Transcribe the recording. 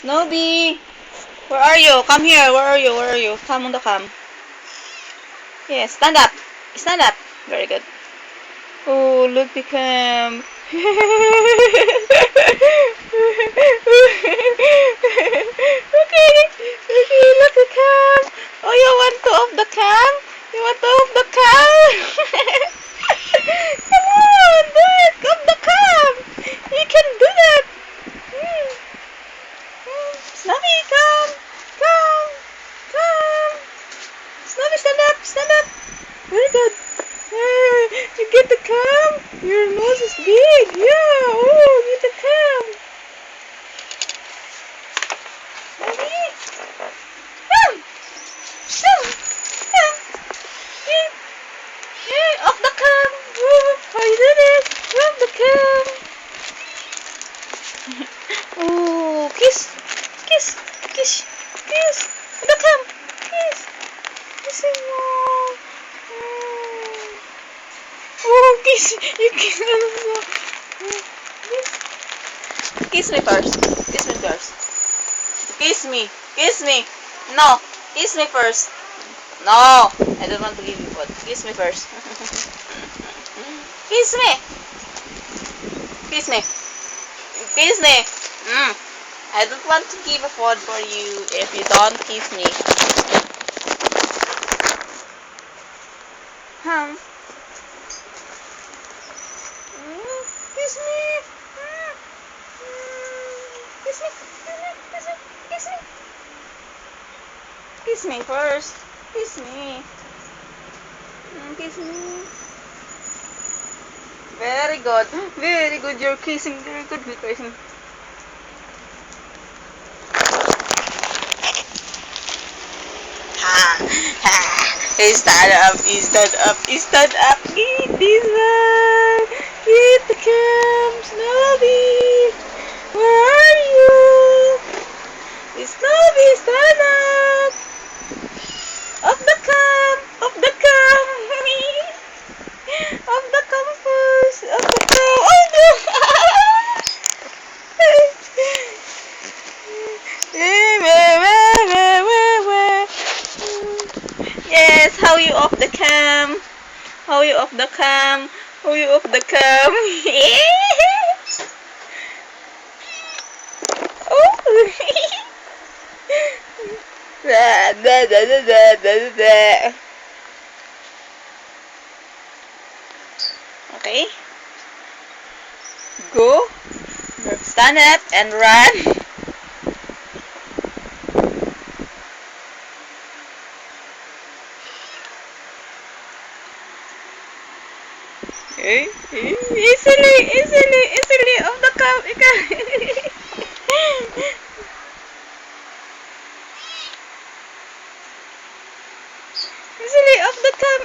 Snowy! Where are you? Come here. Where are you? Where are you? Come on the cam. Yes, stand up. Stand up. Very good. Oh, look the cam. Okay, okay, look the cam. Oh, you want to off the cam? You want to off the cam? Come on, do it. Off the cam. You can do that. Hmm. Snowy, come. Come. Come. Snowy, stand up. Stand up. Very good. You get the cam. Your nose is big. Yeah. Oh, get the cam. Snowy. Come. Come. Come. Yeah. Yeah. Off the cam. Oh, how you do this? Off the cam. Oh, kiss. Kiss. Kiss. Kiss. Off the cam. Kiss. Kissing more. Oh, kiss. You kiss. Kiss. Kiss me first. Kiss me first. Kiss me. Kiss me. No. Kiss me first. No. I don't want to give you food. Kiss me first. Kiss me. Kiss me. Kiss me. I don't want to give a food for you if you don't kiss me. Kiss me. Kiss me. Kiss me. Kiss me. Kiss me first. Kiss me. Kiss me. Very good. Very good. You're kissing. Very good. You're kissing. He stand up. He stand up. He stand up. Eat this one. Eat the cam. Snowy. Where are you? Snowy, stand up. Off the cam. Off the cam. Off the cam first. Off the cam. Oh no. Yes, how you off the cam? How you off the cam? How you off the cam? Oh. Okay. Go. Stand up and run. Easily off the cup. Easily off the cup.